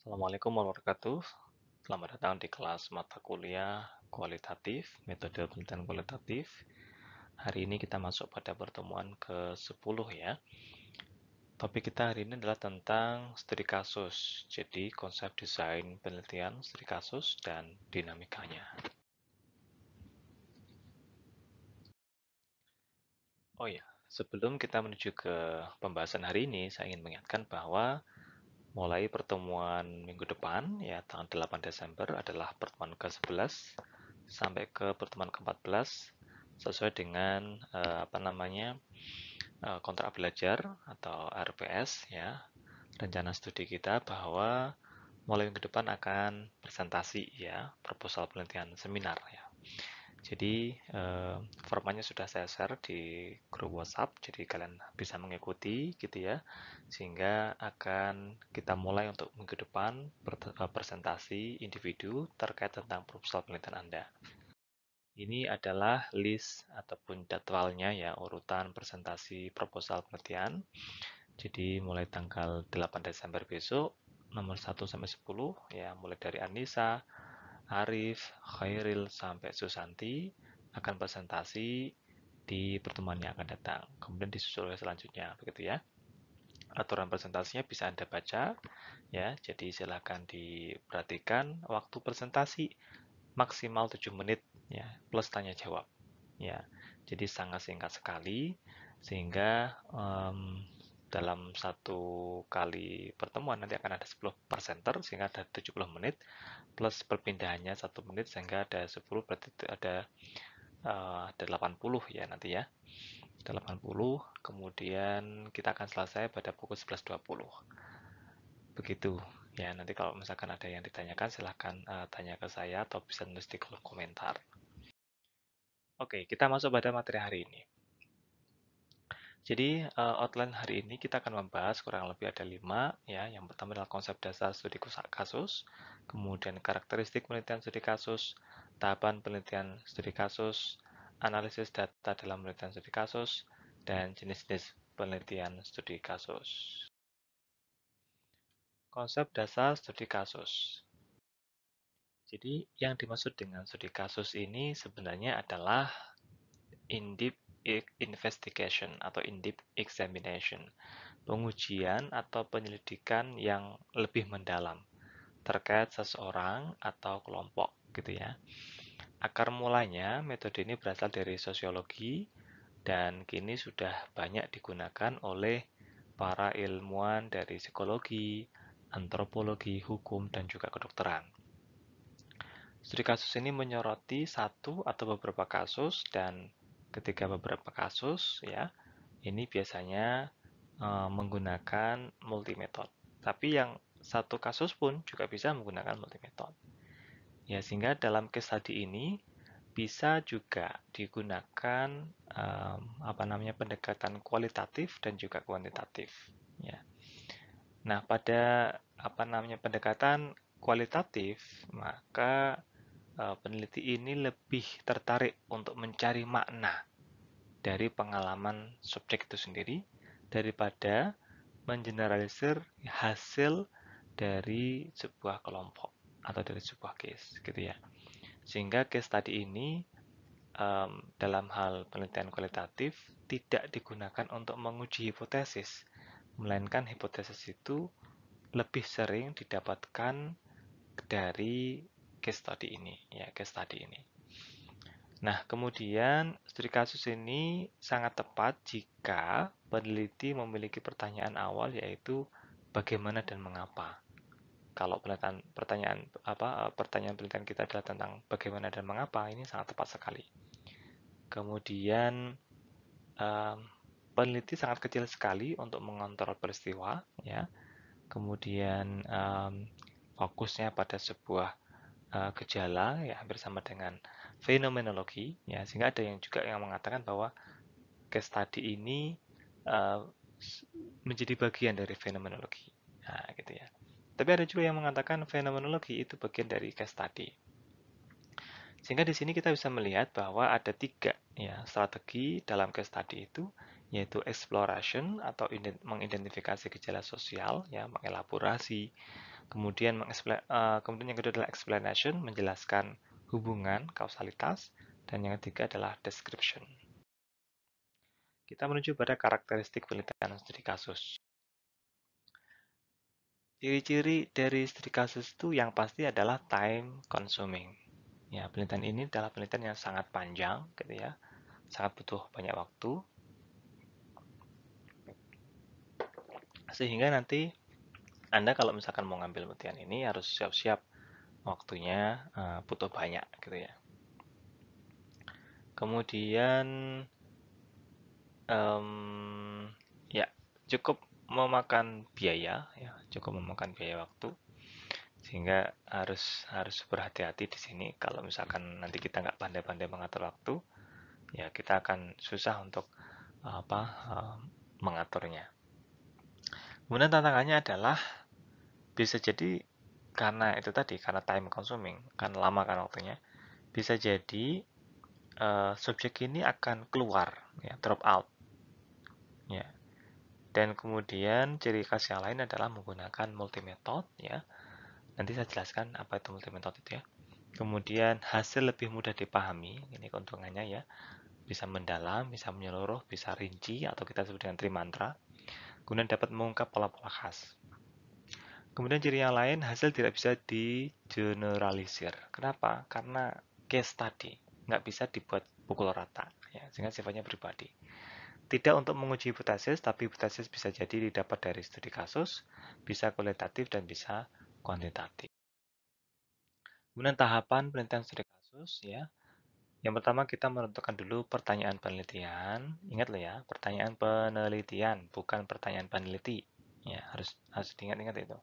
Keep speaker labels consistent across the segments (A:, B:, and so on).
A: Assalamualaikum warahmatullahi wabarakatuh. Selamat datang di kelas mata kuliah kualitatif, metode penelitian kualitatif. Hari ini kita masuk pada pertemuan ke-10 ya. Topik kita hari ini adalah tentang studi kasus. Jadi konsep desain penelitian studi kasus dan dinamikanya. Oh ya, sebelum kita menuju ke pembahasan hari ini, saya ingin mengingatkan bahwa mulai pertemuan minggu depan, ya tanggal 8 Desember adalah pertemuan ke-11 sampai ke pertemuan ke-14 sesuai dengan kontrak belajar atau RPS ya. Rencana studi kita bahwa mulai minggu depan akan presentasi ya, proposal penelitian seminar ya. Jadi formatnya sudah saya share di grup WhatsApp, jadi kalian bisa mengikuti gitu ya, sehingga akan kita mulai untuk minggu depan presentasi individu terkait tentang proposal penelitian Anda. Ini adalah list ataupun jadwalnya ya, urutan presentasi proposal penelitian. Jadi mulai tanggal 8 Desember besok, nomor 1 sampai 10 ya, mulai dari Anissa, Arif, Khairil, sampai Susanti akan presentasi di pertemuan yang akan datang. Kemudian disusul selanjutnya, begitu ya. Aturan presentasinya bisa Anda baca, ya. Jadi silakan diperhatikan waktu presentasi maksimal 7 menit, ya, plus tanya jawab, ya. Jadi sangat singkat sekali, sehingga dalam satu kali pertemuan nanti akan ada 10 presenter, sehingga ada 70 menit plus perpindahannya 1 menit sehingga ada 10 berarti ada 80 ya nanti ya. Ada 80, kemudian kita akan selesai pada pukul 11.20. Begitu. Ya, nanti kalau misalkan ada yang ditanyakan silahkan tanya ke saya atau bisa nulis di kolom komentar. Oke, kita masuk pada materi hari ini. Jadi outline hari ini kita akan membahas kurang lebih ada 5 ya. Yang pertama adalah konsep dasar studi kasus, kemudian karakteristik penelitian studi kasus, tahapan penelitian studi kasus, analisis data dalam penelitian studi kasus, dan jenis-jenis penelitian studi kasus. Konsep dasar studi kasus. Jadi yang dimaksud dengan studi kasus ini sebenarnya adalah in-depth investigation atau in-depth examination. Pengujian atau penyelidikan yang lebih mendalam terkait seseorang atau kelompok gitu ya. Akar mulanya metode ini berasal dari sosiologi dan kini sudah banyak digunakan oleh para ilmuwan dari psikologi, antropologi, hukum, dan juga kedokteran. Studi kasus ini menyoroti satu atau beberapa kasus dan ketika beberapa kasus ya, ini biasanya menggunakan multimetode. Tapi yang satu kasus pun juga bisa menggunakan multimetode. Ya, sehingga dalam case study ini bisa juga digunakan pendekatan kualitatif dan juga kuantitatif. Ya. Nah, pada pendekatan kualitatif, maka peneliti ini lebih tertarik untuk mencari makna dari pengalaman subjek itu sendiri daripada mengeneralisir hasil dari sebuah kelompok atau dari sebuah case gitu ya. Sehingga case tadi ini dalam hal penelitian kualitatif tidak digunakan untuk menguji hipotesis, melainkan hipotesis itu lebih sering didapatkan dari case study ini ya, case study ini. Nah, kemudian studi kasus ini sangat tepat jika peneliti memiliki pertanyaan awal yaitu bagaimana dan mengapa. Kalau pertanyaan penelitian kita adalah tentang bagaimana dan mengapa, ini sangat tepat sekali. Kemudian peneliti sangat kecil sekali untuk mengontrol peristiwa, ya. Kemudian fokusnya pada sebuah gejala, ya hampir sama dengan fenomenologi, ya. Sehingga ada yang juga yang mengatakan bahwa case study ini menjadi bagian dari fenomenologi, nah gitu ya. Tapi ada juga yang mengatakan fenomenologi itu bagian dari case study. Sehingga di sini kita bisa melihat bahwa ada 3 ya strategi dalam case study itu. yaitu exploration atau mengidentifikasi gejala sosial, ya, mengelaborasi. Kemudian yang kedua adalah explanation, menjelaskan hubungan, kausalitas, dan yang ketiga adalah description. Kita menuju pada karakteristik penelitian studi kasus. Ciri-ciri dari studi kasus itu yang pasti adalah time consuming. Ya, penelitian ini adalah penelitian yang sangat panjang, gitu ya, sangat butuh banyak waktu, sehingga nanti Anda kalau misalkan mau ngambil penelitian ini harus siap-siap waktunya butuh banyak, gitu ya. Kemudian ya cukup memakan biaya, ya cukup memakan biaya waktu, sehingga harus berhati-hati di sini. Kalau misalkan nanti kita nggak pandai-pandai mengatur waktu, ya kita akan susah untuk mengaturnya. Kemudian tantangannya adalah bisa jadi karena itu tadi, karena time consuming, kan lama kan waktunya, bisa jadi subjek ini akan keluar, ya, drop out, ya. Dan kemudian ciri khas yang lain adalah menggunakan multimetode, ya. Nanti saya jelaskan apa itu multimetode itu, ya. Kemudian hasil lebih mudah dipahami, ini keuntungannya, ya. Bisa mendalam, bisa menyeluruh, bisa rinci, atau kita sebut dengan trimantra. Kemudian dapat mengungkap pola-pola khas. Kemudian ciri yang lain, hasil tidak bisa digeneralisir. Kenapa? Karena case study nggak bisa dibuat pukul rata, ya, sehingga sifatnya pribadi. Tidak untuk menguji hipotesis, tapi hipotesis bisa jadi didapat dari studi kasus, bisa kualitatif dan bisa kuantitatif. Kemudian tahapan penelitian studi kasus, ya. Yang pertama kita menentukan dulu pertanyaan penelitian. Ingat loh, ya, pertanyaan penelitian, bukan pertanyaan peneliti. Ya, harus diingat-ingat itu.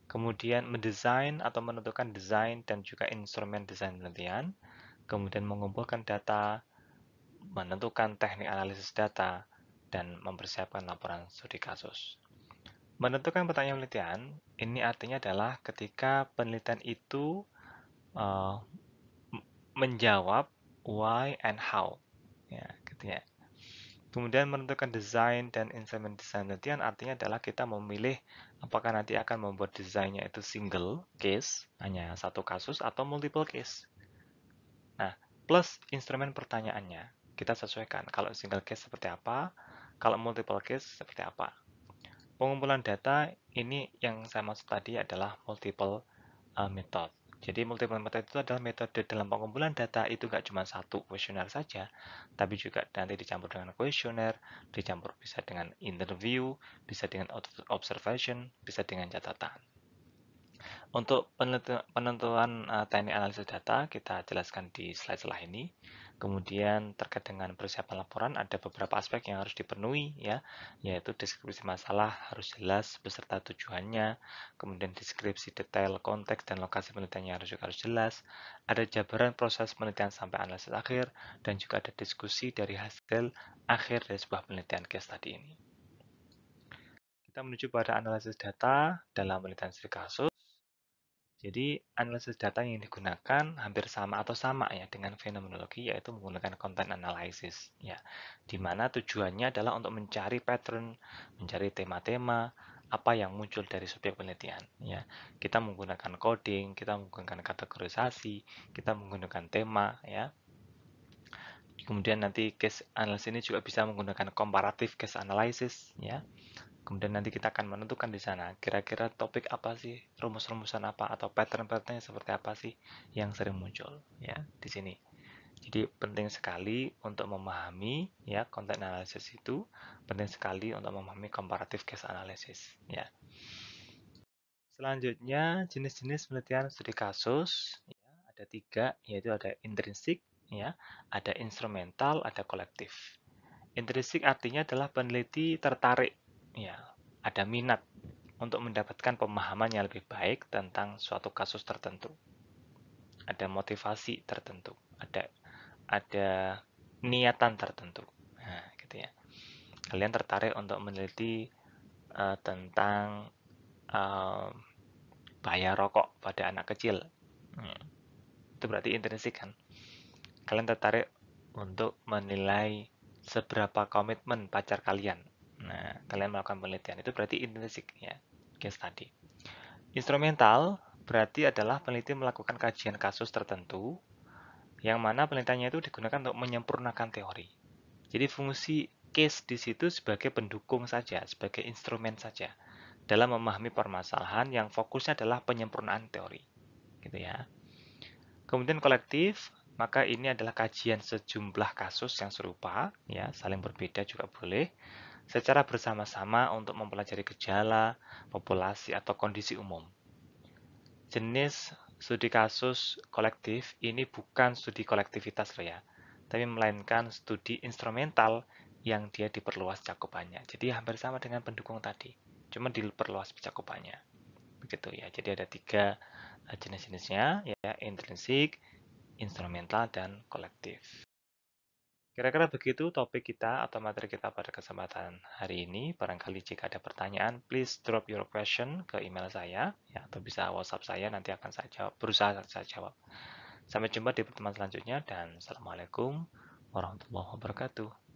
A: Kemudian mendesain atau menentukan desain dan juga instrumen desain penelitian. Kemudian mengumpulkan data, menentukan teknik analisis data, dan mempersiapkan laporan studi kasus. Menentukan pertanyaan penelitian, ini artinya adalah ketika penelitian itu uh, menjawab why and how, ya, gitu ya. Kemudian menentukan desain dan instrumen desain penelitian artinya adalah kita memilih apakah nanti akan membuat desainnya itu single case, hanya satu kasus, atau multiple case. Nah, plus instrumen pertanyaannya, kita sesuaikan. Kalau single case seperti apa, kalau multiple case seperti apa. Pengumpulan data ini yang saya maksud tadi adalah multiple method. Jadi multiple method itu adalah metode dalam pengumpulan data itu nggak cuma satu kuesioner saja, tapi juga nanti dicampur dengan kuesioner, dicampur bisa dengan interview, bisa dengan observation, bisa dengan catatan. Untuk penentuan teknik analisis data, kita jelaskan di slide setelah ini. Kemudian terkait dengan persiapan laporan, ada beberapa aspek yang harus dipenuhi, ya, yaitu deskripsi masalah harus jelas beserta tujuannya, kemudian deskripsi detail konteks dan lokasi penelitiannya juga harus jelas, ada jabaran proses penelitian sampai analisis akhir, dan juga ada diskusi dari hasil akhir dari sebuah penelitian case tadi ini. Kita menuju pada analisis data dalam penelitian studi kasus. Jadi analisis data yang digunakan hampir sama atau sama, ya, dengan fenomenologi, yaitu menggunakan content analysis, ya, di mana tujuannya adalah untuk mencari pattern, mencari tema-tema apa yang muncul dari subjek penelitian, ya. Kita menggunakan coding, kita menggunakan kategorisasi, kita menggunakan tema, ya. Kemudian nanti case analysis ini juga bisa menggunakan comparative case analysis, ya. Kemudian nanti kita akan menentukan di sana kira-kira topik apa sih, rumus-rumusan apa atau pattern-patternnya seperti apa sih yang sering muncul, ya, di sini. Jadi penting sekali untuk memahami, ya, content analysis itu penting sekali untuk memahami comparative case analysis, ya. Selanjutnya jenis-jenis penelitian studi kasus, ya, ada 3, yaitu ada intrinsik, ya, ada instrumental, ada kolektif. Intrinsik artinya adalah peneliti tertarik, ya, ada minat untuk mendapatkan pemahaman yang lebih baik tentang suatu kasus tertentu. Ada motivasi tertentu, ada niatan tertentu. Nah, gitu ya. Kalian tertarik untuk meneliti tentang bahaya rokok pada anak kecil. Itu berarti intrinsik kan. Kalian tertarik untuk menilai seberapa komitmen pacar kalian. Nah, kalian melakukan penelitian itu berarti intrinsik ya, case study. Instrumental berarti adalah peneliti melakukan kajian kasus tertentu yang mana penelitiannya itu digunakan untuk menyempurnakan teori. Jadi fungsi case di situ sebagai pendukung saja, sebagai instrumen saja dalam memahami permasalahan yang fokusnya adalah penyempurnaan teori. Gitu ya. Kemudian kolektif, maka ini adalah kajian sejumlah kasus yang serupa, ya, saling berbeda juga boleh, secara bersama-sama untuk mempelajari gejala, populasi, atau kondisi umum. Jenis studi kasus kolektif ini bukan studi kolektivitas loh ya, tapi melainkan studi instrumental yang dia diperluas cakupannya. Jadi hampir sama dengan pendukung tadi, cuma diperluas cakupannya. Begitu ya. Jadi ada tiga jenis-jenisnya ya, intrinsik, instrumental, dan kolektif. Kira-kira begitu topik kita atau materi kita pada kesempatan hari ini. Barangkali jika ada pertanyaan, please drop your question ke email saya, ya, atau bisa WhatsApp saya, nanti akan saya jawab, berusaha saya jawab. Sampai jumpa di pertemuan selanjutnya, dan Assalamualaikum warahmatullahi wabarakatuh.